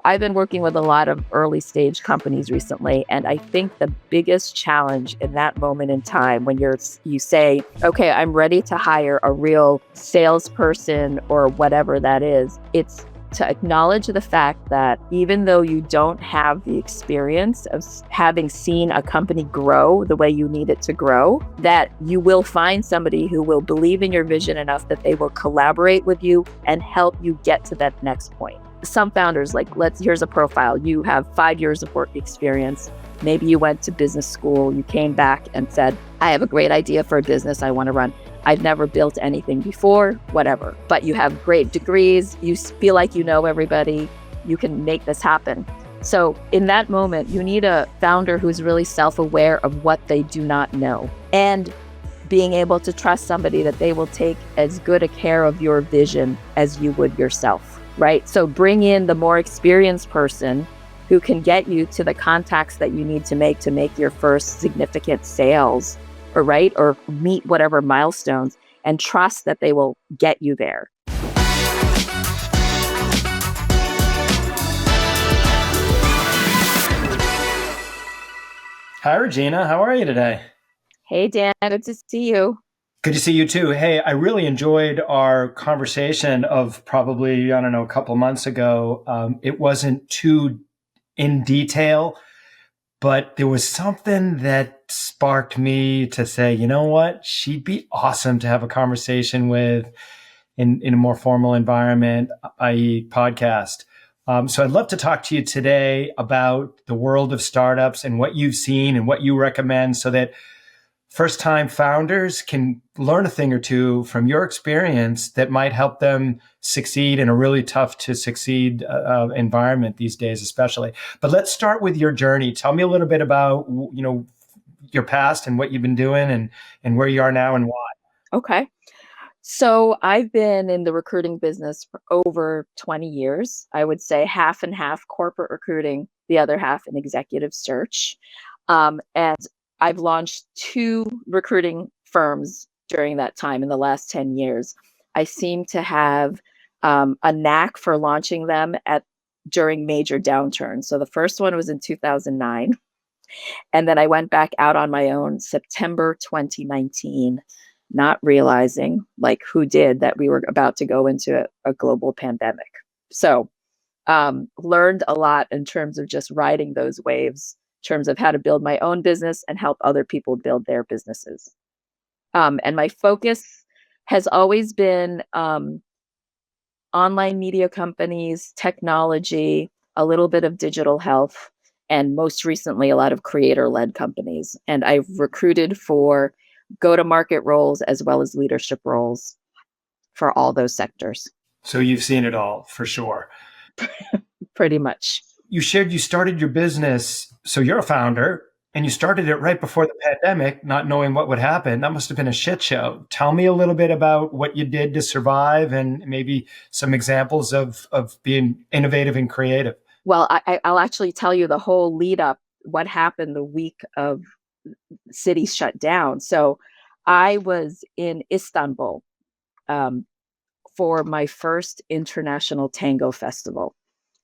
I've been working with a lot of early stage companies recently, and I think the biggest challenge in that moment in time when you say, okay, I'm ready to hire a real salesperson or whatever that is, it's to acknowledge the fact that even though you don't have the experience of having seen a company grow the way you need it to grow, that you will find somebody who will believe in your vision enough that they will collaborate with you and help you get to that next point. Some founders, here's a profile. You have 5 years of work experience. Maybe you went to business school, you came back and said, I have a great idea for a business I want to run. I've never built anything before, whatever. But you have great degrees, you feel like you know everybody, you can make this happen. So in that moment, you need a founder who's really self-aware of what they do not know, and being able to trust somebody that they will take as good a care of your vision as you would yourself, right? So bring in the more experienced person who can get you to the contacts that you need to make your first significant sales, or meet whatever milestones, and trust that they will get you there. Hi, Regina. How are you today? Hey, Dan. Good to see you. Good to see you too. Hey, I really enjoyed our conversation of probably, a couple months ago. It wasn't too in detail, but there was something that sparked me to say, you know what, she'd be awesome to have a conversation with in a more formal environment, i.e. podcast. So I'd love to talk to you today about the world of startups and what you've seen and what you recommend so that first-time founders can learn a thing or two from your experience that might help them succeed in a really tough to succeed environment these days, especially. But let's start with your journey. Tell me a little bit about, your past and what you've been doing and where you are now and why. Okay. So I've been in the recruiting business for over 20 years. I would say half and half corporate recruiting, the other half in executive search. And I've launched 2 recruiting firms during that time in the last 10 years. I seem to have a knack for launching them during major downturns. So the first one was in 2009. And then I went back out on my own September 2019, not realizing, like who did, that we were about to go into a global pandemic. So learned a lot in terms of just riding those waves, in terms of how to build my own business and help other people build their businesses. And my focus has always been online media companies, technology, a little bit of digital health, and most recently, a lot of creator-led companies. And I've recruited for go-to-market roles as well as leadership roles for all those sectors. So you've seen it all for sure. Pretty much. You shared you started your business, so you're a founder, and you started it right before the pandemic, not knowing what would happen. That must have been a shit show. Tell me a little bit about what you did to survive and maybe some examples of being innovative and creative. Well, I'll actually tell you the whole lead up, what happened the week of cities shut down. So I was in Istanbul for my first international tango festival.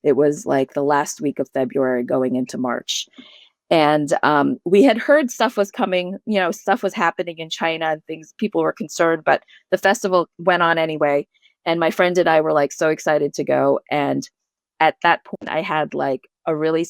It was like the last week of February going into March. And we had heard stuff was coming, stuff was happening in China and things, people were concerned, but the festival went on anyway. And my friend and I were like so excited to go. And at that point, I had like a really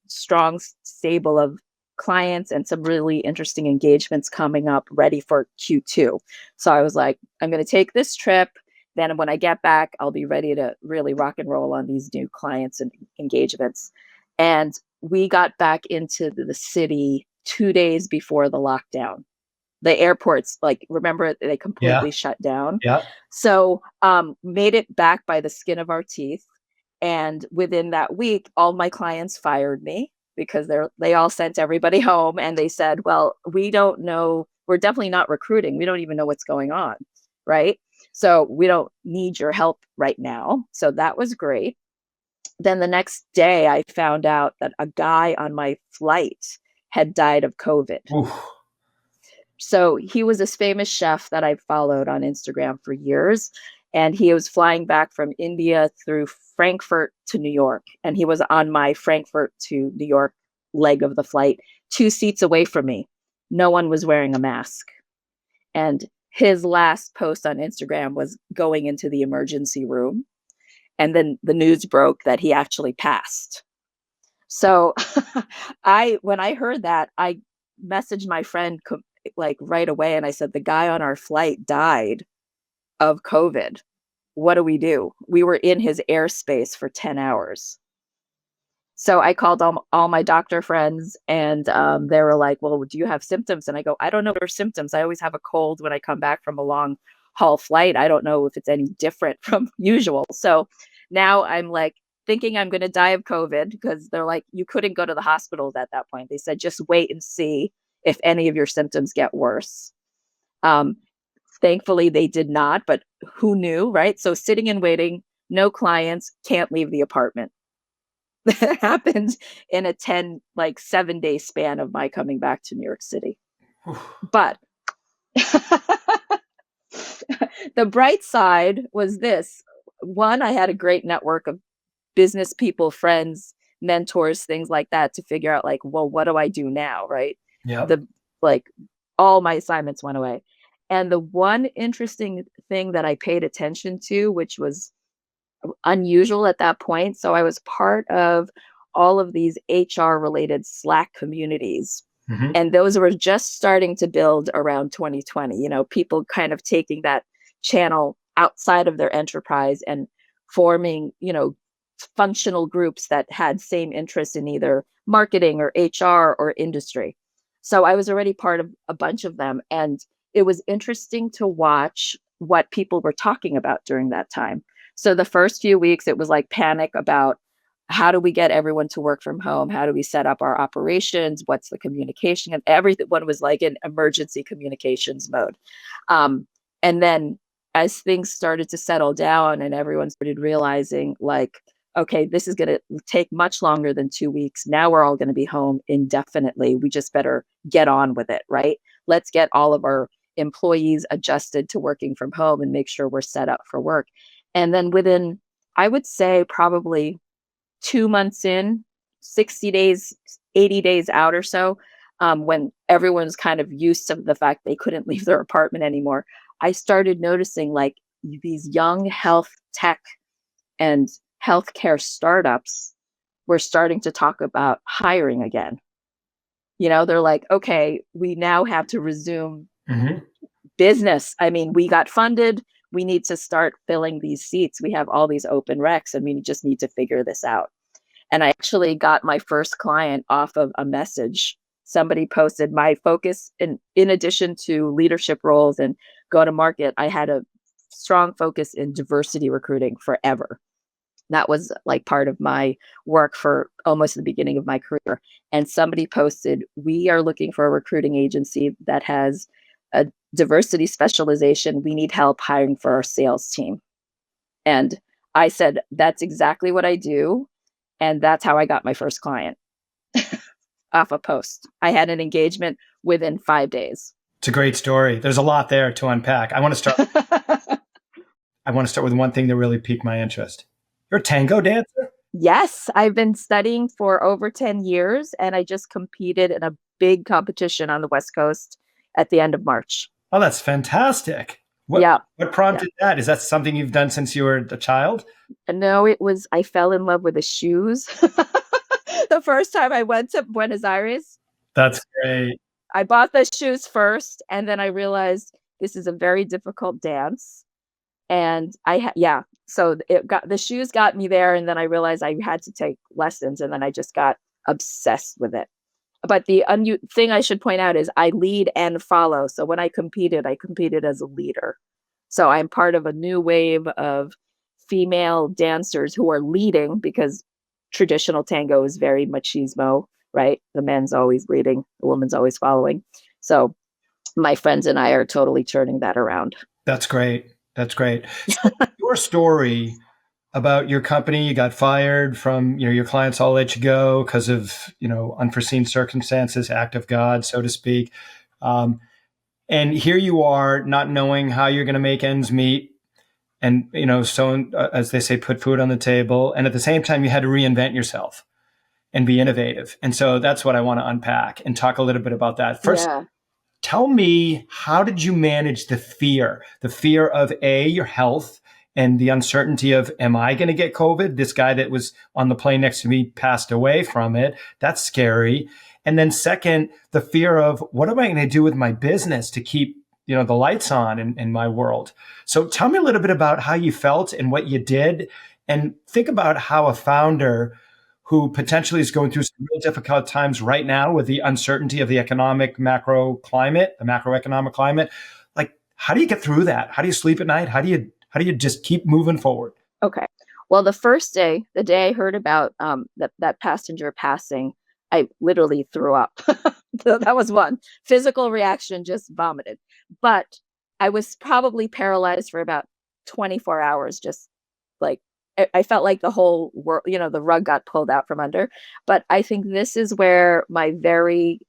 strong stable of clients and some really interesting engagements coming up ready for Q2. So I was like, I'm going to take this trip. Then when I get back, I'll be ready to really rock and roll on these new clients and engagements. And we got back into the city 2 days before the lockdown. The airports, remember, they completely shut down. Yeah. So made it back by the skin of our teeth. And within that week, all my clients fired me because they all sent everybody home. And they said, well, we don't know. We're definitely not recruiting. We don't even know what's going on. Right. So we don't need your help right now. So that was great. Then the next day, I found out that a guy on my flight had died of COVID. Oof. So he was this famous chef that I followed on Instagram for years. And he was flying back from India through Frankfurt to New York. And he was on my Frankfurt to New York leg of the flight, 2 seats away from me. No one was wearing a mask. And his last post on Instagram was going into the emergency room. And then the news broke that he actually passed. So when I heard that, I messaged my friend like right away, and I said, the guy on our flight died of COVID. What do we do? We were in his airspace for 10 hours. So I called all my doctor friends, and they were like, well, do you have symptoms? And I go, I don't know what are symptoms. I always have a cold when I come back from a long haul flight. I don't know if it's any different from usual. So now I'm like thinking I'm going to die of COVID, because they're like, you couldn't go to the hospital at that point. They said, just wait and see if any of your symptoms get worse. Um, Thankfully, they did not, but who knew, right? So sitting and waiting, no clients, can't leave the apartment. That happened in a 7-day span of my coming back to New York City. But the bright side was this. One, I had a great network of business people, friends, mentors, things like that, to figure out like, well, what do I do now? Right. Yep. The like all my assignments went away. And the one interesting thing that I paid attention to, which was unusual at that point. So I was part of all of these HR related Slack communities. Mm-hmm. And those were just starting to build around 2020, people kind of taking that channel outside of their enterprise and forming, functional groups that had same interests in either marketing or HR or industry. So I was already part of a bunch of them. And it was interesting to watch what people were talking about during that time. So the first few weeks, it was like panic about how do we get everyone to work from home? How do we set up our operations? What's the communication? And everyone was like in emergency communications mode. And then as things started to settle down and everyone started realizing like, okay, this is going to take much longer than 2 weeks. Now we're all going to be home indefinitely. We just better get on with it, right? Let's get all of our employees adjusted to working from home and make sure we're set up for work. And then within, I would say probably 2 months in, 60 days, 80 days out or so, when everyone's kind of used to the fact they couldn't leave their apartment anymore, I started noticing like these young health tech and healthcare startups were starting to talk about hiring again. They're like, okay, we now have to resume Mm-hmm. business. I mean, we got funded. We need to start filling these seats. We have all these open recs and we just need to figure this out. And I actually got my first client off of a message. Somebody posted my focus in addition to leadership roles and go to market. I had a strong focus in diversity recruiting forever. That was like part of my work for almost the beginning of my career. And somebody posted, we are looking for a recruiting agency that has a diversity specialization. We need help hiring for our sales team. And I said, that's exactly what I do. And that's how I got my first client off a post. I had an engagement within 5 days. It's a great story. There's a lot there to unpack. I want to start with one thing that really piqued my interest. You're a tango dancer? Yes, I've been studying for over 10 years, and I just competed in a big competition on the West Coast at the end of March. Oh, that's fantastic. What prompted that? Is that something you've done since you were a child? No, I fell in love with the shoes. The first time I went to Buenos Aires. That's great. I bought the shoes first, and then I realized this is a very difficult dance. And so the shoes got me there, and then I realized I had to take lessons, and then I just got obsessed with it. But the thing I should point out is I lead and follow. So when I competed as a leader. So I'm part of a new wave of female dancers who are leading, because traditional tango is very machismo, right? The man's always leading, the woman's always following. So my friends and I are totally turning that around. That's great. That's great. So your story about your company, you got fired from, your clients all let you go because of, unforeseen circumstances, act of God, so to speak. And here you are not knowing how you're going to make ends meet. and so as they say, put food on the table, and at the same time you had to reinvent yourself and be innovative. And so that's what I want to unpack and talk a little bit about that. First, Yeah. tell me, how did you manage the fear of your health and the uncertainty of, am I going to get COVID? This guy that was on the plane next to me passed away from it. That's scary. And then second, the fear of, what am I going to do with my business to keep the lights on in my world? So tell me a little bit about how you felt and what you did, and think about how a founder who potentially is going through some real difficult times right now with the uncertainty of the macroeconomic climate. Like, how do you get through that? How do you sleep at night? How do you just keep moving forward? Okay. Well, the first day, the day I heard about that passenger passing, I literally threw up. So that was one physical reaction, just vomited. But I was probably paralyzed for about 24 hours, just like I felt like the whole world, the rug got pulled out from under. But I think this is where my very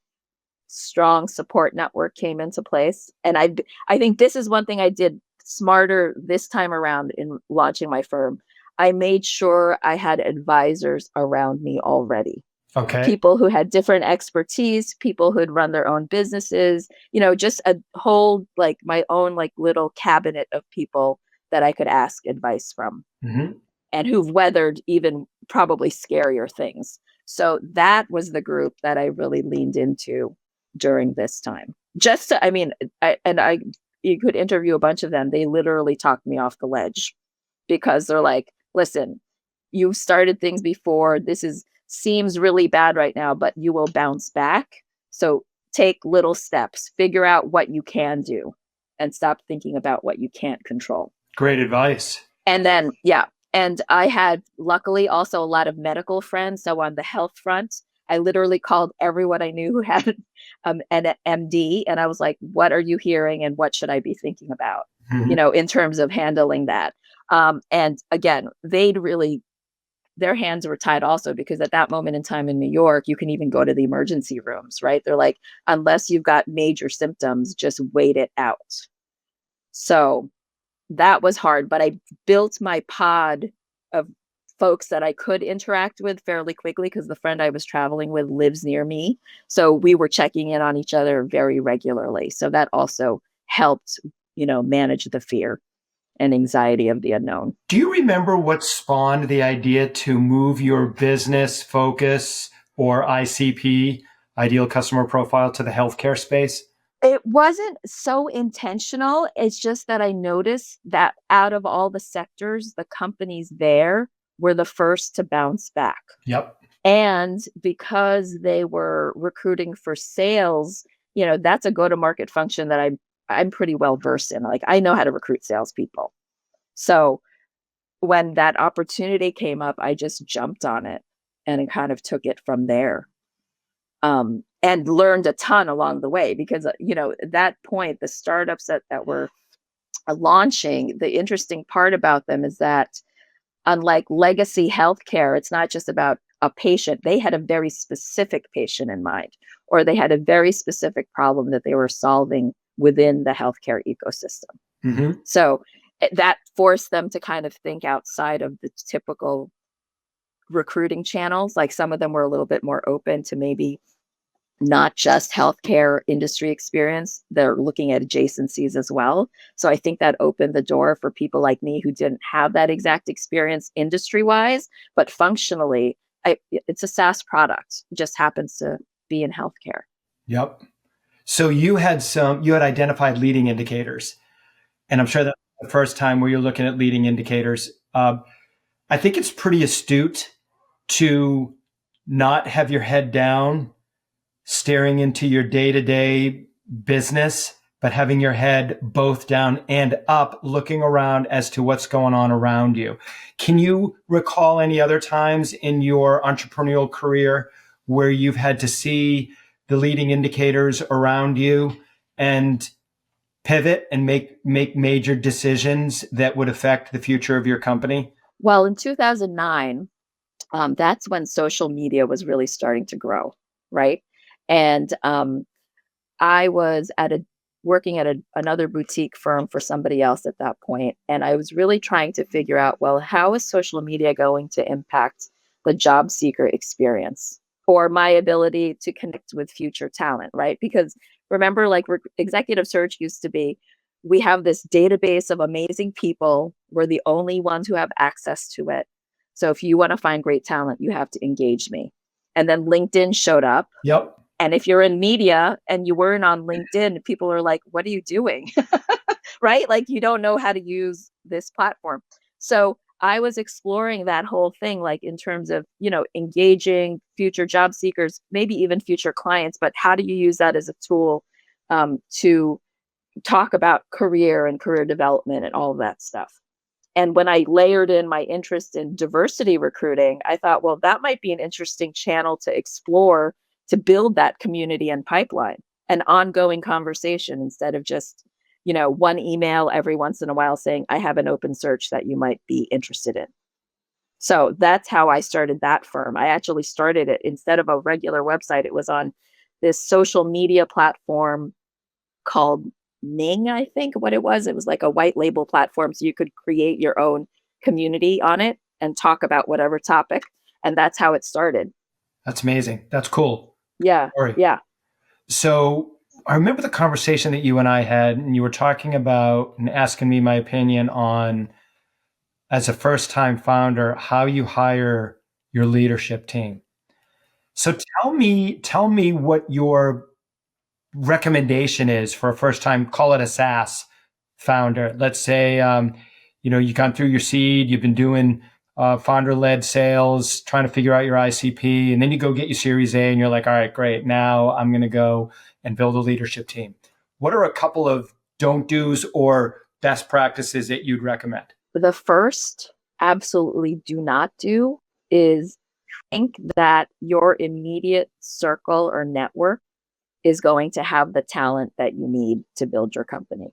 strong support network came into place. And I think this is one thing I did smarter this time around in launching my firm. I made sure I had advisors around me already. Okay. People who had different expertise, people who'd run their own businesses, just a whole like my own like little cabinet of people that I could ask advice from Mm-hmm. and who've weathered even probably scarier things. So that was the group that I really leaned into during this time. Just to, I mean, you could interview a bunch of them. They literally talked me off the ledge because they're like, listen, you started things before. Seems really bad right now, but you will bounce back. So take little steps, figure out what you can do, and stop thinking about what you can't control. Great advice. And then, yeah. And I had luckily also a lot of medical friends. So on the health front, I literally called everyone I knew who had an MD. And I was like, what are you hearing? And what should I be thinking about, Mm-hmm. in terms of handling that? And again, their hands were tied also because at that moment in time in New York, you can even go to the emergency rooms, right? They're like, unless you've got major symptoms, just wait it out. So that was hard, but I built my pod of folks that I could interact with fairly quickly because the friend I was traveling with lives near me. So we were checking in on each other very regularly. So that also helped, manage the fear and anxiety of the unknown. Do you remember what spawned the idea to move your business focus, or ICP, ideal customer profile, to the healthcare space? It wasn't so intentional. It's just that I noticed that out of all the sectors, the companies there were the first to bounce back. Yep. And because they were recruiting for sales, that's a go-to-market function that I'm pretty well versed in. Like I know how to recruit salespeople. So when that opportunity came up, I just jumped on it and kind of took it from there. And learned a ton along the way because at that point the startups that were launching, the interesting part about them is that unlike legacy healthcare, it's not just about a patient. They had a very specific patient in mind, or they had a very specific problem that they were solving within the healthcare ecosystem. Mm-hmm. So that forced them to kind of think outside of the typical recruiting channels. Like some of them were a little bit more open to maybe not just healthcare industry experience. They're looking at adjacencies as well. So I think that opened the door for people like me who didn't have that exact experience industry wise, but functionally, it's a SaaS product. It just happens to be in healthcare. Yep. So you had identified leading indicators, and I'm sure that the first time where you're looking at leading indicators, I think it's pretty astute to not have your head down, staring into your day-to-day business, but having your head both down and up, looking around as to what's going on around you. Can you recall any other times in your entrepreneurial career where you've had to see the leading indicators around you and pivot and make major decisions that would affect the future of your company? Well, in 2009, that's when social media was really starting to grow, right? And I was at a working at another boutique firm for somebody else at that point. And I was really trying to figure out, well, how is social media going to impact the job seeker experience or my ability to connect with future talent, right? Because remember, like executive search used to be, we have this database of amazing people. We're the only ones who have access to it. So if you want to find great talent, you have to engage me. And then LinkedIn showed up. Yep. And if you're in media and you weren't on LinkedIn, people are like, what are you doing? Right? Like you don't know how to use this platform. So I was exploring that whole thing, like in terms of, engaging future job seekers, maybe even future clients, but how do you use that as a tool to talk about career and career development and all of that stuff? And when I layered in my interest in diversity recruiting, I thought, well, that might be an interesting channel to explore to build that community and pipeline, an ongoing conversation instead of just, one email every once in a while saying, I have an open search that you might be interested in. So that's how I started that firm. I actually started it instead of a regular website, it was on this social media platform called Ning, I think what it was. It was like a white label platform. So you could create your own community on it and talk about whatever topic. And that's how it started. That's amazing. That's cool. Yeah. Story. Yeah. So I remember the conversation that you and I had, and you were talking about and asking me my opinion on, as a first time founder, how you hire your leadership team. So tell me what your recommendation is for a first time, call it a SaaS founder. Let's say, you've gone through your seed, you've been doing founder led sales, trying to figure out your ICP, and then you go get your Series A and you're like, all right, great. Now I'm going to go and build a leadership team. What are a couple of don't do's or best practices that you'd recommend? The first, absolutely do not do is think that your immediate circle or network is going to have the talent that you need to build your company.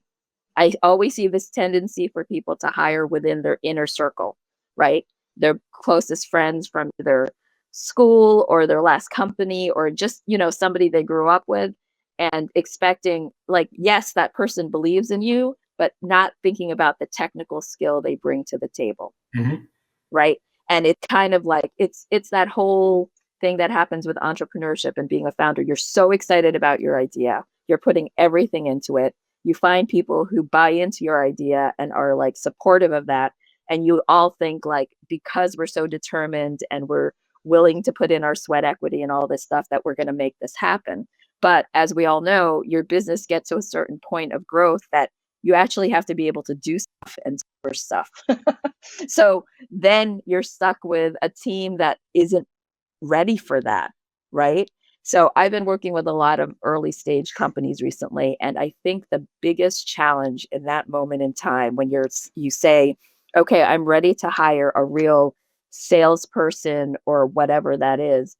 I always see this tendency for people to hire within their inner circle, right? Their closest friends from their school or their last company or just, somebody they grew up with and expecting like, yes, that person believes in you, but not thinking about the technical skill they bring to the table. Mm-hmm. Right? And it's kind of like it's that whole thing that happens with entrepreneurship and being a founder. You're so excited about your idea. You're putting everything into it. You find people who buy into your idea and are like supportive of that. And you all think like because we're so determined and we're willing to put in our sweat equity and all this stuff that we're going to make this happen. But as we all know, your business gets to a certain point of growth that you actually have to be able to do stuff and stuff. So then you're stuck with a team that isn't ready for that, right? So I've been working with a lot of early stage companies recently, and I think the biggest challenge in that moment in time when you say, okay, I'm ready to hire a real salesperson or whatever that is,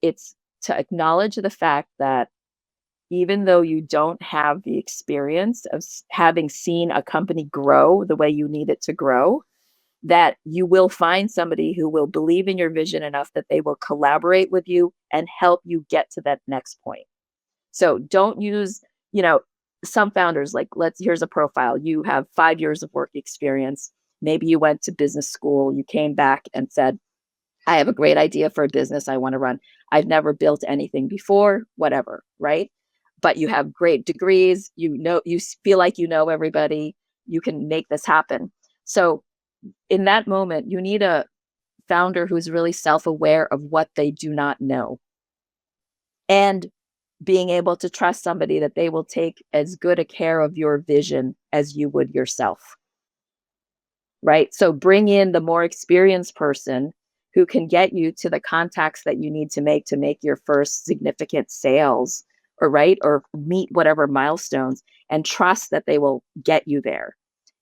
it's to acknowledge the fact that even though you don't have the experience of having seen a company grow the way you need it to grow, that you will find somebody who will believe in your vision enough that they will collaborate with you and help you get to that next point. So don't use, some founders like here's a profile. You have 5 years of work experience. Maybe you went to business school, you came back and said, I have a great idea for a business I want to run. I've never built anything before, whatever, right? But you have great degrees, you feel like you know everybody, you can make this happen. So in that moment, you need a founder who's really self-aware of what they do not know and being able to trust somebody that they will take as good a care of your vision as you would yourself. Right? So bring in the more experienced person who can get you to the contacts that you need to make your first significant sales or meet whatever milestones and trust that they will get you there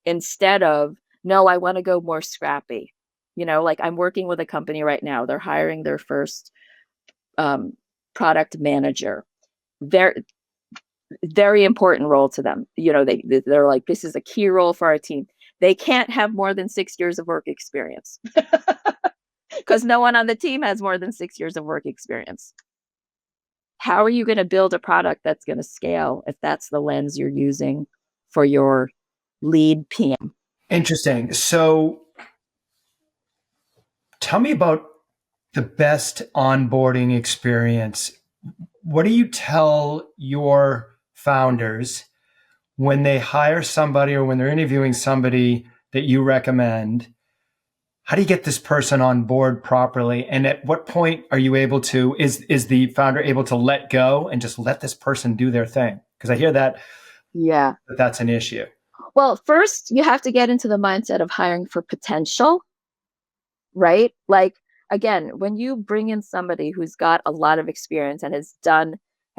instead of, no, I want to go more scrappy. Like I'm working with a company right now. They're hiring their first product manager. Very, very important role to them. They're like, this is a key role for our team. They can't have more than 6 years of work experience because no one on the team has more than 6 years of work experience. how are you going to build a product that's going to scale if that's the lens you're using for your lead PM? Interesting. So tell me about the best onboarding experience. What do you tell your founders when they hire somebody or when they're interviewing somebody that you recommend? How do you get this person on board properly? And at what point are you able to, is the founder able to let go and just let this person do their thing? Because I hear Yeah. that's an issue. Well, first, you have to get into the mindset of hiring for potential, right? Like, again, when you bring in somebody who's got a lot of experience and has done,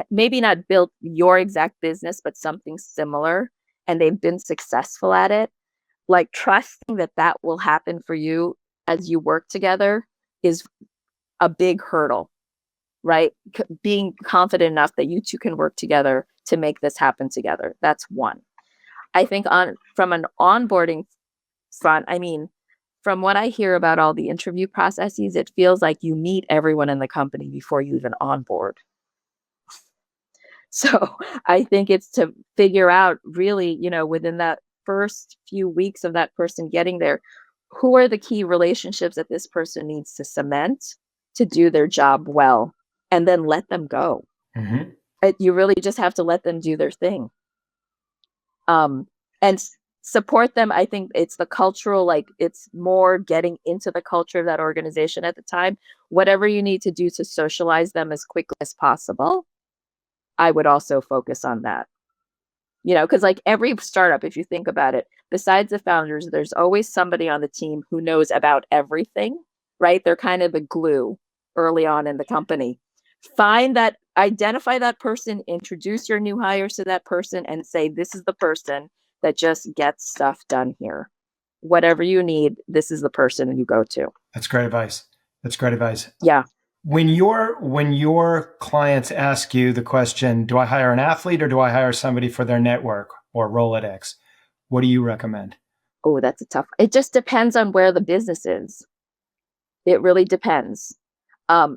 maybe not built your exact business, but something similar, and they've been successful at it, like trusting that that will happen for you as you work together is a big hurdle, right? Being confident enough that you two can work together to make this happen together. That's one. I think on from an onboarding front, I mean, from what I hear about all the interview processes, it feels like you meet everyone in the company before you even onboard. So I think it's to figure out really, within that first few weeks of that person getting there, who are the key relationships that this person needs to cement to do their job well, and then let them go. Mm-hmm. You really just have to let them do their thing. And support them. I think it's the cultural, like it's more getting into the culture of that organization at the time. Whatever you need to do to socialize them as quickly as possible, I would also focus on that. Because like every startup, if you think about it, besides the founders, there's always somebody on the team who knows about everything, right? They're kind of the glue early on in the company. Identify that person, introduce your new hires to that person, and say, this is the person that just gets stuff done here. Whatever you need, this is the person you go to. That's great advice. That's great advice. Yeah. When your clients ask you the question, do I hire an athlete or do I hire somebody for their network or Rolodex? What do you recommend? Oh, that's a tough. It just depends on where the business is. It really depends.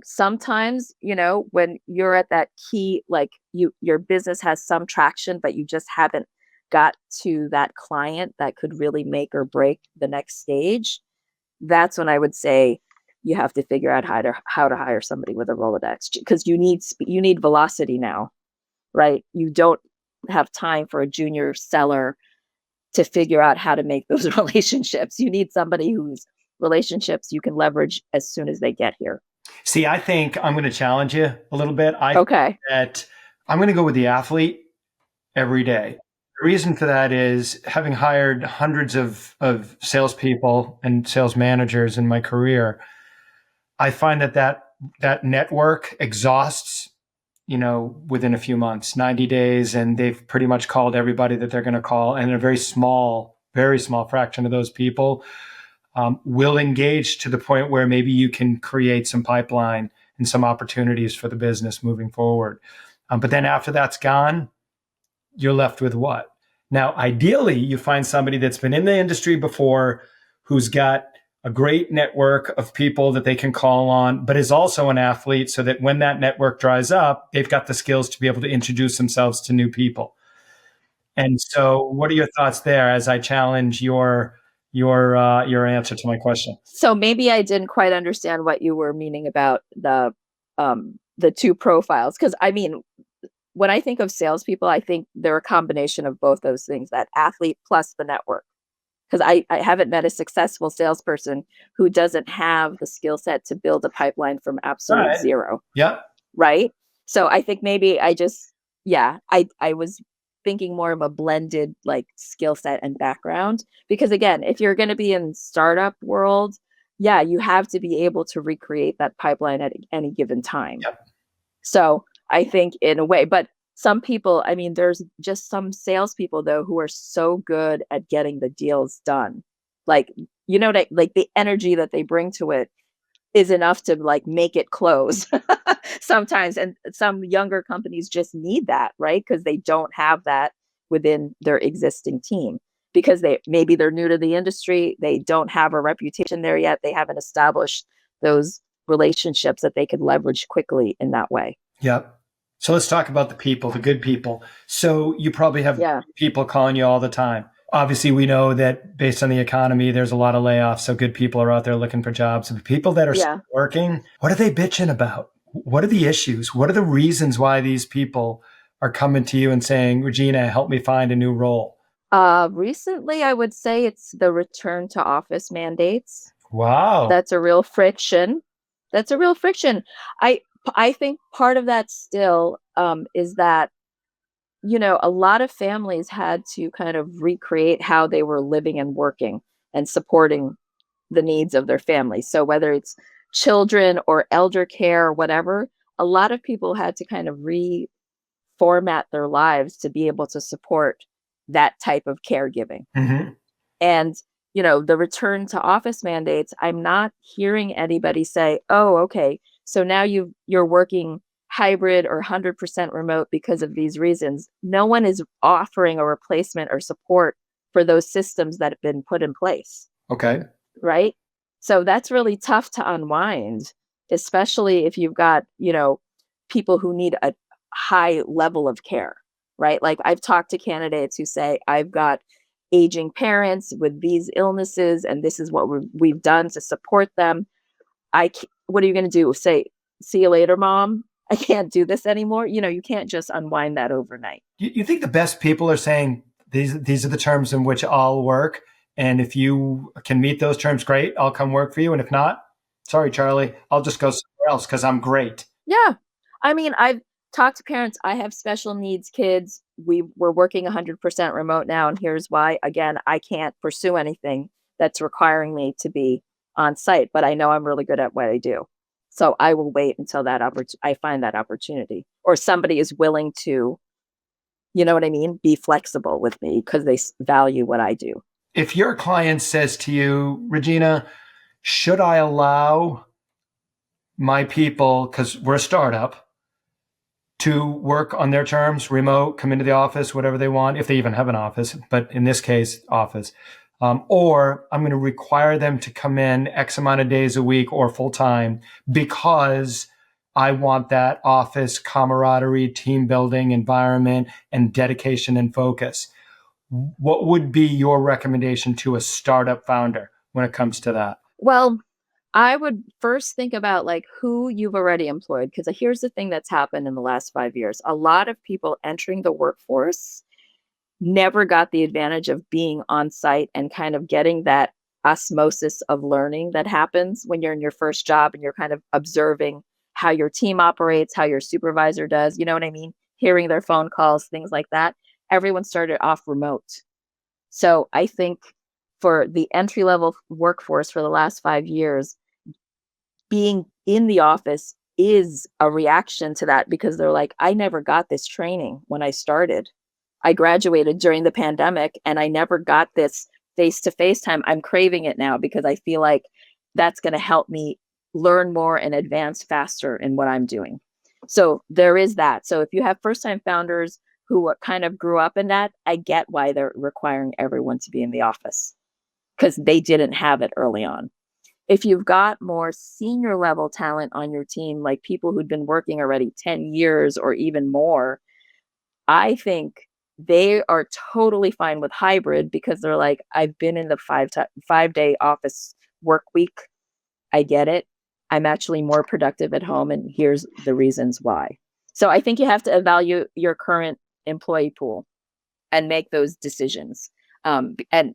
Sometimes, when you're at that key, like your business has some traction, but you just haven't got to that client that could really make or break the next stage. That's when I would say you have to figure out how to hire somebody with a Rolodex, because you need velocity now, right? You don't have time for a junior seller to figure out how to make those relationships. You need somebody whose relationships you can leverage as soon as they get here. See, I think I'm going to challenge you a little bit. Okay. That I'm going to go with the athlete every day. The reason for that is having hired hundreds of salespeople and sales managers in my career, I find that network exhausts, within a few months, 90 days, and they've pretty much called everybody that they're going to call. And a very small fraction of those people will engage to the point where maybe you can create some pipeline and some opportunities for the business moving forward. But then after that's gone, you're left with what? Now, ideally, you find somebody that's been in the industry before, who's got a great network of people that they can call on, but is also an athlete, so that when that network dries up, they've got the skills to be able to introduce themselves to new people. And so, what are your thoughts there as I challenge your answer to my question? So maybe I didn't quite understand what you were meaning about the two profiles. Because I mean, when I think of salespeople, I think they're a combination of both those things, that athlete plus the network. Because I haven't met a successful salesperson who doesn't have the skill set to build a pipeline from absolute zero. Yeah. Right. So I think maybe I was thinking more of a blended like skill set and background, because again, if you're going to be in startup world, yeah, you have to be able to recreate that pipeline at any given time. Yep. So I think in a way, but some people, I mean, there's just some salespeople though who are so good at getting the deals done. Like, like the energy that they bring to it is enough to like make it close sometimes. And some younger companies just need that, right? Because they don't have that within their existing team, because maybe they're new to the industry. They don't have a reputation there yet. They haven't established those relationships that they could leverage quickly in that way. Yep. So let's talk about the people, the good people. So you probably have Yeah. people calling you all the time. Obviously, we know that based on the economy, there's a lot of layoffs. So good people are out there looking for jobs. The people that are Yeah. working, what are they bitching about? What are the issues? What are the reasons why these people are coming to you and saying, Regina, help me find a new role? Recently, I would say it's the return to office mandates. Wow. That's a real friction. That's a real friction. I I think part of that still is that a lot of families had to kind of recreate how they were living and working and supporting the needs of their family. So whether it's children or elder care or whatever, a lot of people had to kind of reformat their lives to be able to support that type of caregiving. Hmm. And, the return to office mandates, I'm not hearing anybody say, "Oh, okay, so now you're working hybrid or 100% remote because of these reasons." No one is offering a replacement or support for those systems that have been put in place, Okay. right? So that's really tough to unwind, especially if you've got, people who need a high level of care, right? Like I've talked to candidates who say, "I've got aging parents with these illnesses, and this is what we've done to support them." What are you going to do? Say, "See you later, mom. I can't do this anymore." You can't just unwind that overnight. You think the best people are saying these are the terms in which I'll work, and if you can meet those terms, great, I'll come work for you, and if not, sorry, Charlie, I'll just go somewhere else because I'm great. Yeah. I mean, I've talked to parents. I have special needs kids. We're working 100% remote now, and here's why. Again, I can't pursue anything that's requiring me to be on site, but I know I'm really good at what I do. So I will wait until I find that opportunity or somebody is willing to, you know what I mean, be flexible with me because they value what I do. If your client says to you, Regina, should I allow my people, because we're a startup, to work on their terms, remote, come into the office, whatever they want, if they even have an office, but in this case, office. Or I'm going to require them to come in X amount of days a week or full time because I want that office camaraderie, team building environment, and dedication and focus. What would be your recommendation to a startup founder when it comes to that? Well, I would first think about like who you've already employed because here's the thing that's happened in the last 5 years. A lot of people entering the workforce never got the advantage of being on site and kind of getting that osmosis of learning that happens when you're in your first job and you're kind of observing how your team operates, how your supervisor does, you know what I mean? Hearing their phone calls, things like that. Everyone started off remote. So I think for the entry level workforce for the last 5 years, being in the office is a reaction to that because they're like, I never got this training when I started. I graduated during the pandemic and I never got this face to face time. I'm craving it now because I feel like that's going to help me learn more and advance faster in what I'm doing. So there is that. So if you have first time founders who kind of grew up in that, I get why they're requiring everyone to be in the office because they didn't have it early on. If you've got more senior level talent on your team, like people who'd been working already 10 years or even more, I think they are totally fine with hybrid because they're like, I've been in the 5-day office work week. I get it. I'm actually more productive at home, and here's the reasons why. So I think you have to evaluate your current employee pool and make those decisions. And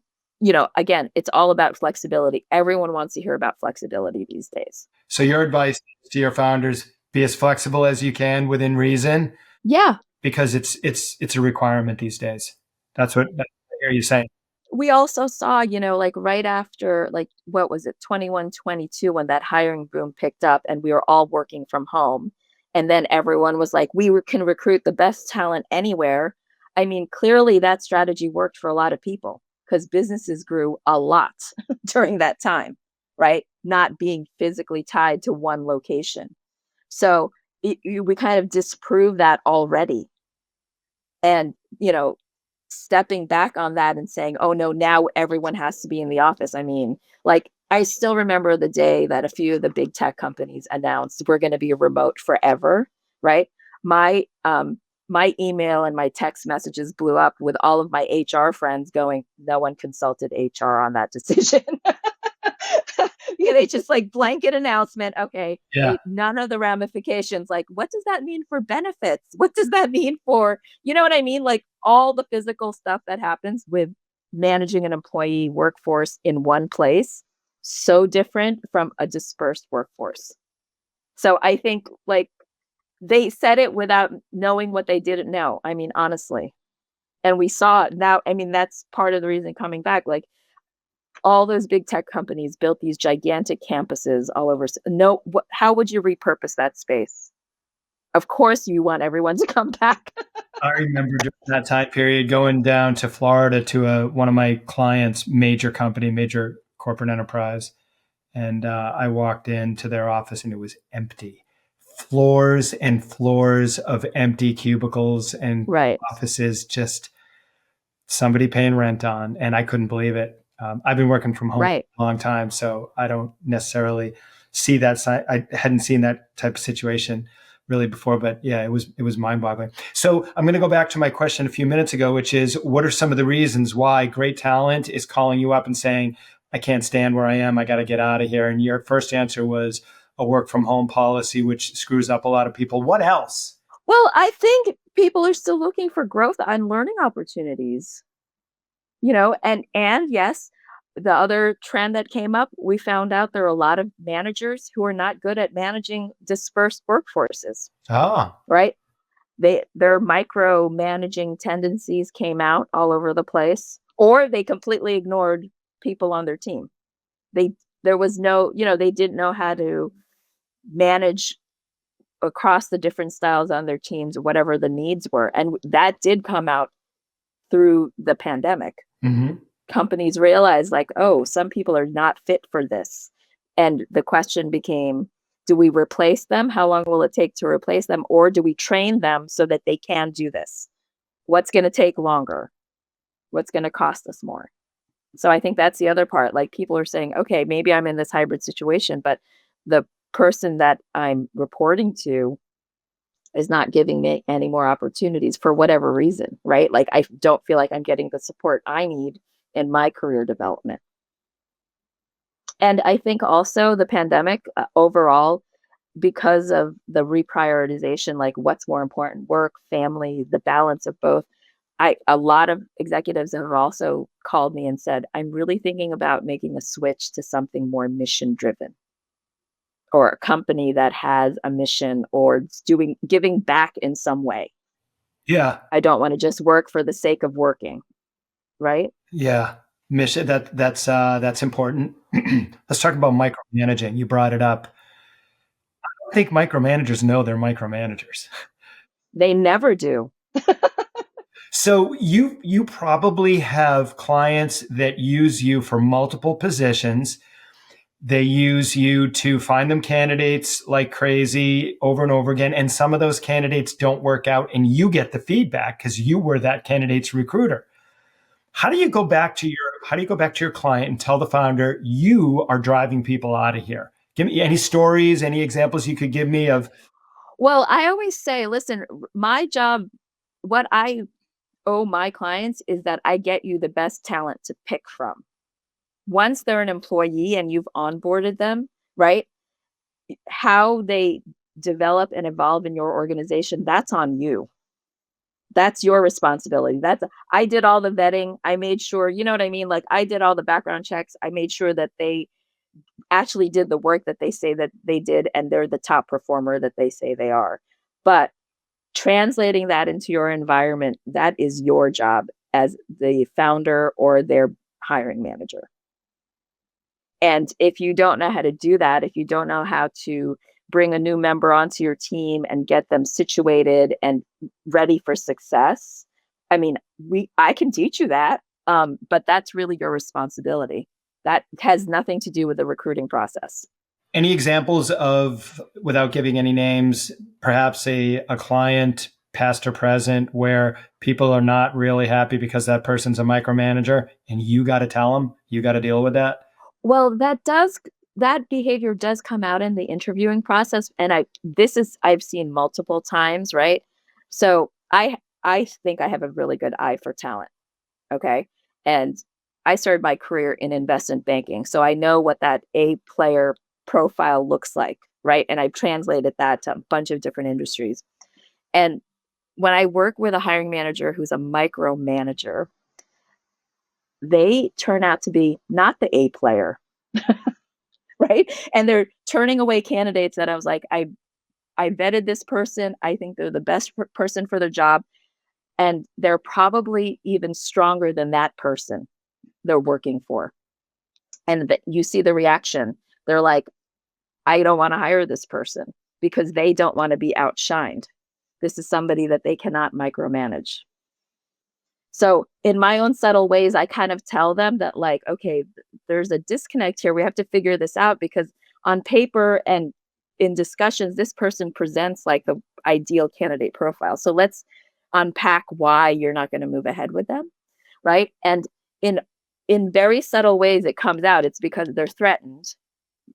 again, it's all about flexibility. Everyone wants to hear about flexibility these days. So your advice to your founders: be as flexible as you can within reason, Yeah, because it's a requirement these days. That's what I hear you saying. we also saw, like right after, like, what was it, 21, 22, when that hiring boom picked up and we were all working from home. And then everyone was like, can recruit the best talent anywhere. I mean, clearly that strategy worked for a lot of people because businesses grew a lot during that time, right? Not being physically tied to one location. So we kind of disprove that already. And, stepping back on that and saying, "Oh, no, now everyone has to be in the office." I mean, like, I still remember the day that a few of the big tech companies announced we're gonna be remote forever, right? My my email and my text messages blew up with all of my HR friends going, no one consulted HR on that decision. Yeah, they just like blanket announcement. Okay, Yeah. none of the ramifications. Like, what does that mean for benefits? What does that mean for, you know what I mean? Like all the physical stuff that happens with managing an employee workforce in one place, so different from a dispersed workforce. So I think like they said it without knowing what they didn't know. I mean, honestly. And we saw it now. I mean, that's part of the reason coming back. Like all those big tech companies built these gigantic campuses all over. No, how would you repurpose that space? Of course, you want everyone to come back. I remember during that time period going down to Florida to one of my clients, major company, major corporate enterprise. And I walked into their office and it was empty. Floors and floors of empty cubicles and Right, offices, just somebody paying rent on. And I couldn't believe it. I've been working from home right. for a long time, so I don't necessarily see that side. I hadn't seen that type of situation really before, but yeah, it was mind boggling. So I'm going to go back to my question a few minutes ago, which is, what are some of the reasons why great talent is calling you up and saying, I can't stand where I am, I got to get out of here? And your first answer was a work from home policy, which screws up a lot of people. What else? Well, I think people are still looking for growth and learning opportunities, and yes, the other trend that came up, we found out there are a lot of managers who are not good at managing dispersed workforces, Ah, right? Their micromanaging tendencies came out all over the place, or they completely ignored people on their team. They there was no, they didn't know how to manage across the different styles on their teams, whatever the needs were. And that did come out through the pandemic. mm-hmm. Companies realized like, oh, some people are not fit for this. And the question became, do we replace them? How long will it take to replace them? Or do we train them so that they can do this? What's going to take longer? What's going to cost us more? So I think that's the other part. Like people are saying, okay, maybe I'm in this hybrid situation, but the person that I'm reporting to is not giving me any more opportunities for whatever reason, right? Like I don't feel like I'm getting the support I need in my career development. And I think also the pandemic overall, because of the reprioritization, like what's more important, work, family, the balance of both. A lot of executives have also called me and said, I'm really thinking about making a switch to something more mission driven or a company that has a mission or doing giving back in some way. Yeah. I don't want to just work for the sake of working, right? Yeah, mission that's important. Let's talk about micromanaging. You brought it up. I think micromanagers know they're micromanagers. They never do. So you probably have clients that use you for multiple positions. They use you to find them candidates like crazy over and over again, and some of those candidates don't work out, and you get the feedback because you were that candidate's recruiter. How do you go back to your client and tell the founder you are driving people out of here? Give me any stories, any examples you could give me of. Well, I always say, listen, my job, what I owe my clients is that I get you the best talent to pick from. Once they're an employee and you've onboarded them, right? How they develop and evolve in your organization, that's on you. That's your responsibility. I did all the vetting. I made sure, you know what I mean? Like I did all the background checks. I made sure that they actually did the work that they say that they did and they're the top performer that they say they are. But translating that into your environment, that is your job as the founder or their hiring manager. And if you don't know how to do that, if you don't know how to bring a new member onto your team and get them situated and ready for success, I mean, I can teach you that, but that's really your responsibility. That has nothing to do with the recruiting process. Any examples of, without giving any names, perhaps a client, past or present, where people are not really happy because that person's a micromanager and you got to tell them, you got to deal with that? Well, that does that behavior does come out in the interviewing process. And I've seen multiple times, right? So I think I have a really good eye for talent. Okay. And I started my career in investment banking. So I know what that A player profile looks like, right? And I've translated that to a bunch of different industries. And when I work with a hiring manager who's a micromanager, they turn out to be not the A player, right? And they're turning away candidates that I was like, I vetted this person. I think they're the best person for the job. And they're probably even stronger than that person they're working for. And that you see the reaction. They're like, I don't want to hire this person because they don't want to be outshined. This is somebody that they cannot micromanage. So in my own subtle ways, I kind of tell them that, like, okay, there's a disconnect here. We have to figure this out because on paper and in discussions, this person presents like the ideal candidate profile. So let's unpack why you're not going to move ahead with them, right? And in in very subtle ways, it comes out. It's because they're threatened.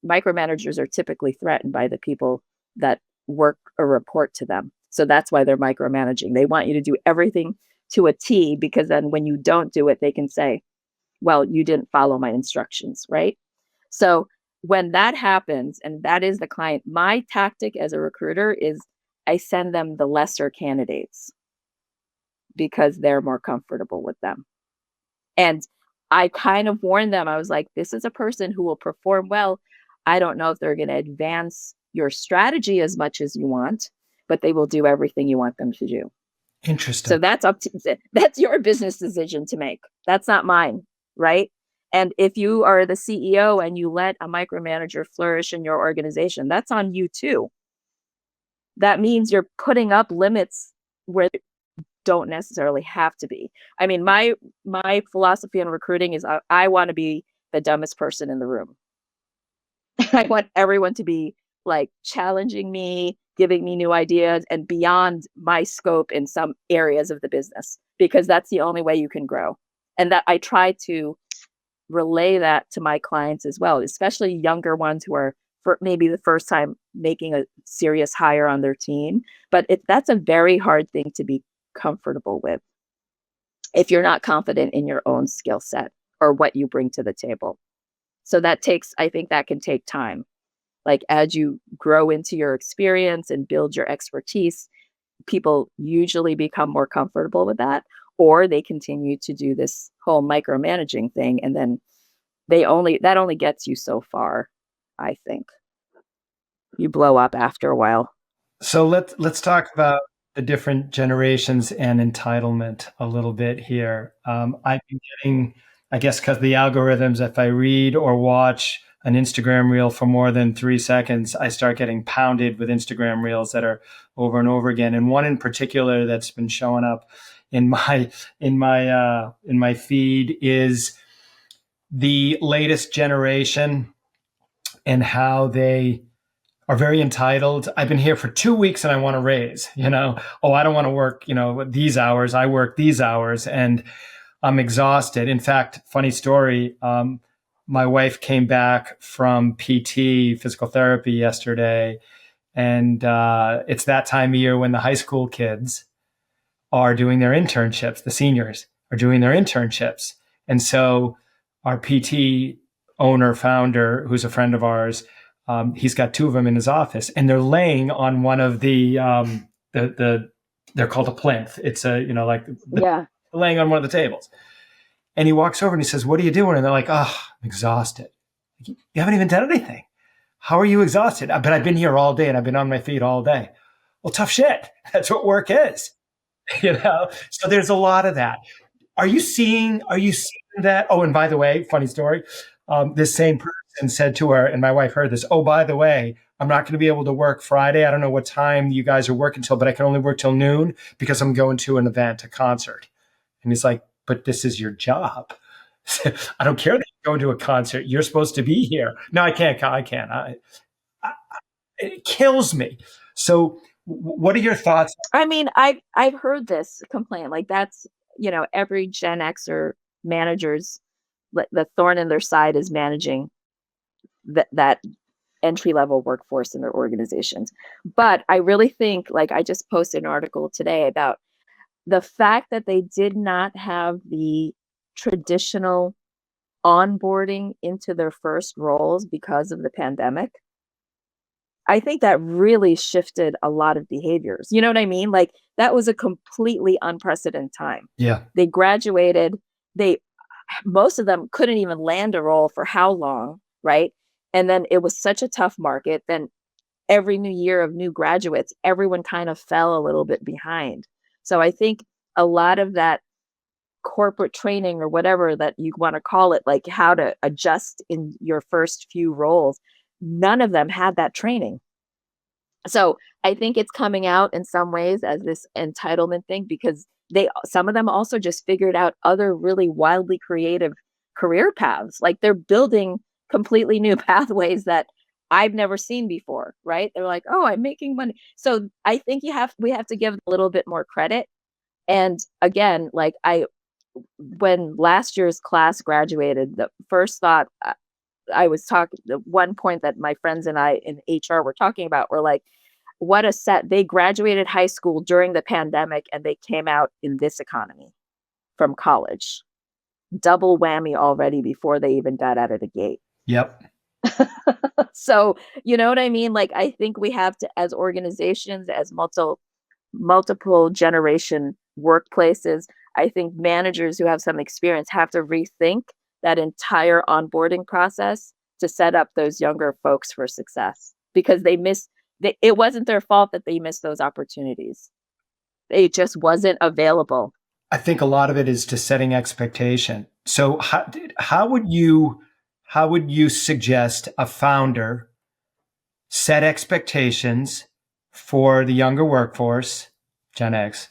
Micromanagers are typically threatened by the people that work or report to them. So that's why they're micromanaging. They want you to do everything to a T because then when you don't do it, they can say, well, you didn't follow my instructions, right? So when that happens, and that is the client, my tactic as a recruiter is I send them the lesser candidates because they're more comfortable with them. And I kind of warned them. I was like, this is a person who will perform well. I don't know if they're going to advance your strategy as much as you want, but they will do everything you want them to do. Interesting. So that's your business decision to make. That's not mine, right? And if you are the CEO and you let a micromanager flourish in your organization, that's on you too. That means you're putting up limits where don't necessarily have to be. I mean, my philosophy in recruiting is I want to be the dumbest person in the room. I want everyone to be like challenging me, giving me new ideas and beyond my scope in some areas of the business because that's the only way you can grow. And that I try to relay that to my clients as well, especially younger ones who are for maybe the first time making a serious hire on their team. But that's a very hard thing to be comfortable with if you're not confident in your own skill set or what you bring to the table. So I think that can take time. Like as you grow into your experience and build your expertise, people usually become more comfortable with that, or they continue to do this whole micromanaging thing. And then that only gets you so far, I think. You blow up after a while. So let's talk about the different generations and entitlement a little bit here. I've been getting, I guess, because the algorithms, if I read or watch an Instagram reel for more than 3 seconds, I start getting pounded with Instagram reels that are over and over again. And one in particular that's been showing up in my feed is the latest generation and how they are very entitled. I've been here for 2 weeks and I want to raise, oh, I don't want to work, these hours. I work these hours and I'm exhausted. In fact, funny story. My wife came back from PT, physical therapy yesterday. And it's that time of year when the high school kids are doing their internships. The seniors are doing their internships. And so our PT owner, founder, who's a friend of ours, he's got two of them in his office, and they're laying on one of the they're called a plinth. It's Yeah. laying on one of the tables. And he walks over and he says, "What are you doing?" And they're like, "Oh, I'm exhausted." You haven't even done anything. How are you exhausted? But I've been here all day and I've been on my feet all day. Well, tough shit. That's what work is. So there's a lot of that. Are you seeing that? Oh, and by the way, funny story. This same person said to her, and my wife heard this, "Oh, by the way, I'm not going to be able to work Friday. I don't know what time you guys are working till, but I can only work till noon because I'm going to an event, a concert." And he's like, "But this is your job." "I don't care that you're going to a concert. You're supposed to be here." "No, I can't. I can't." It kills me. So what are your thoughts? I mean, I've heard this complaint. Like that's, every Gen Xer managers the thorn in their side is managing that entry level workforce in their organizations. But I really think, like, I just posted an article today about the fact that they did not have the traditional onboarding into their first roles because of the pandemic. I think that really shifted a lot of behaviors. You know what I mean? Like, that was a completely unprecedented time. Yeah. They graduated, they most of them couldn't even land a role for how long, right? And then it was such a tough market. Then every new year of new graduates, everyone kind of fell a little bit behind. So I think a lot of that corporate training or whatever that you want to call it, like how to adjust in your first few roles, none of them had that training. So I think it's coming out in some ways as this entitlement thing because some of them also just figured out other really wildly creative career paths. Like they're building completely new pathways that I've never seen before, right? They're like, "Oh, I'm making money." So I think we have to give a little bit more credit. And again, like I when last year's class graduated, the first thought I was talking the one point that my friends and I in HR were talking about were like, what a set. They graduated high school during the pandemic and they came out in this economy from college. Double whammy already before they even got out of the gate. Yep. So, you know what I mean? Like, I think we have to, as organizations, as multiple generation workplaces, I think managers who have some experience have to rethink that entire onboarding process to set up those younger folks for success because it wasn't their fault that they missed those opportunities. It just wasn't available. I think a lot of it is to setting expectation. So how would you suggest a founder set expectations for the younger workforce, Gen X,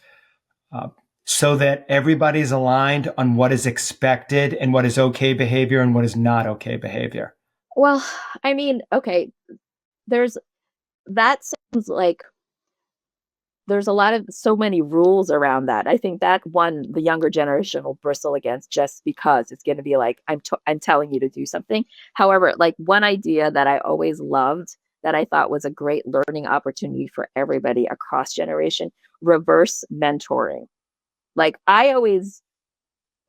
uh, so that everybody's aligned on what is expected and what is okay behavior and what is not okay behavior? Well, I mean, okay, there's that sounds like there's a lot of so many rules around that. I think that one the younger generation will bristle against just because it's going to be like I'm telling you to do something. However, like one idea that I always loved that I thought was a great learning opportunity for everybody across generation, reverse mentoring. Like I always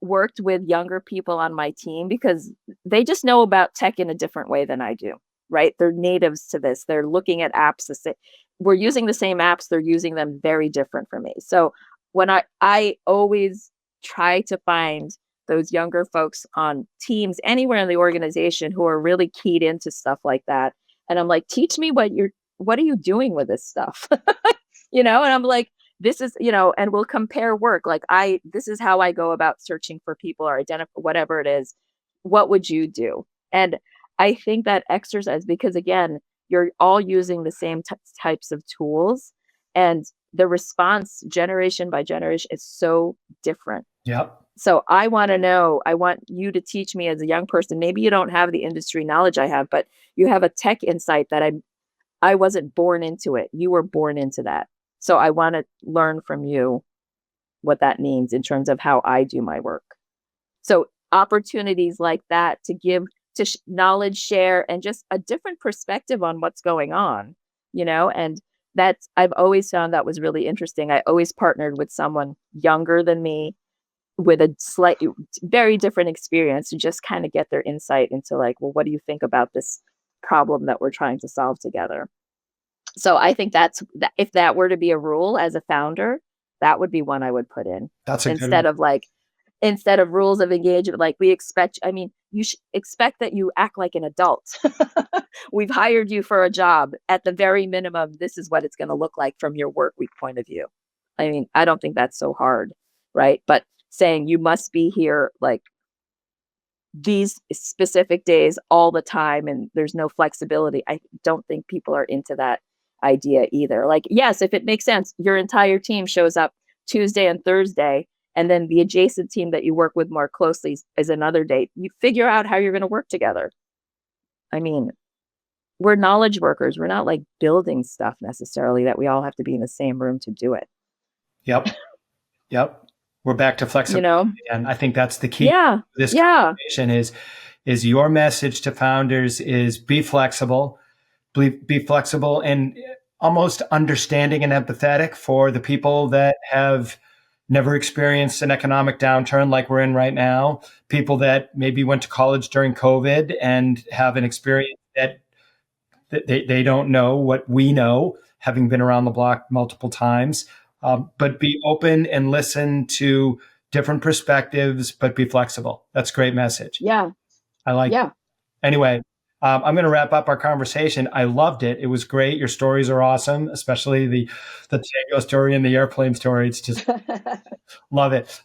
worked with younger people on my team because they just know about tech in a different way than I do, right? They're natives to this. They're looking at apps the same. We're using the same apps, they're using them very different from me. So when I always try to find those younger folks on teams anywhere in the organization who are really keyed into stuff like that. And I'm like, teach me what are you doing with this stuff? And I'm like, this is, and we'll compare work. Like this is how I go about searching for people or identify whatever it is. What would you do? And I think that exercise, because again, you're all using the same types of tools and the response generation by generation is so different. Yep. So I want to know, I want you to teach me as a young person. Maybe you don't have the industry knowledge I have, but you have a tech insight that I wasn't born into it. You were born into that. So I want to learn from you what that means in terms of how I do my work. So opportunities like that to give to knowledge share and just a different perspective on what's going on, and that's I've always found that was really interesting. I always partnered with someone younger than me with a slightly very different experience to just kind of get their insight into like, well, what do you think about this problem that we're trying to solve together? So I think if that were to be a rule as a founder, that would be one I would put in That's a good one. Instead of rules of engagement, like we expect, I mean, you should expect that you act like an adult. We've hired you for a job. At the very minimum, this is what it's going to look like from your work week point of view. I mean, I don't think that's so hard, right? But saying you must be here like these specific days all the time and there's no flexibility. I don't think people are into that idea either. Like, yes, if it makes sense, your entire team shows up Tuesday and Thursday, and then the adjacent team that you work with more closely is another day. You figure out how you're going to work together. I mean, we're knowledge workers. We're not like building stuff necessarily that we all have to be in the same room to do it. Yep. Yep. We're back to flexibility. And I think that's the key Yeah. to this Yeah. conversation is is your message to founders is be flexible, be flexible and almost understanding and empathetic for the people that have never experienced an economic downturn like we're in right now, people that maybe went to college during COVID and have an experience that they don't know what we know, having been around the block multiple times. But be open and listen to different perspectives, but be flexible. That's a great message. Yeah. I like it. Yeah. Anyway, I'm going to wrap up our conversation. I loved it. It was great. Your stories are awesome, especially the tango story and the airplane story. It's just love it.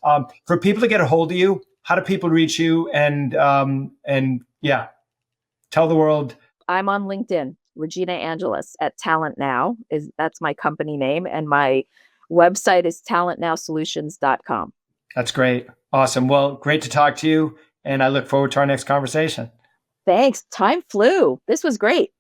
For people to get a hold of you, how do people reach you? And yeah, tell the world. I'm on LinkedIn, Regina Angeles at Talent Now that's my company name, and my website is talentnowsolutions.com. That's great. Awesome. Well, great to talk to you. And I look forward to our next conversation. Thanks. Time flew. This was great.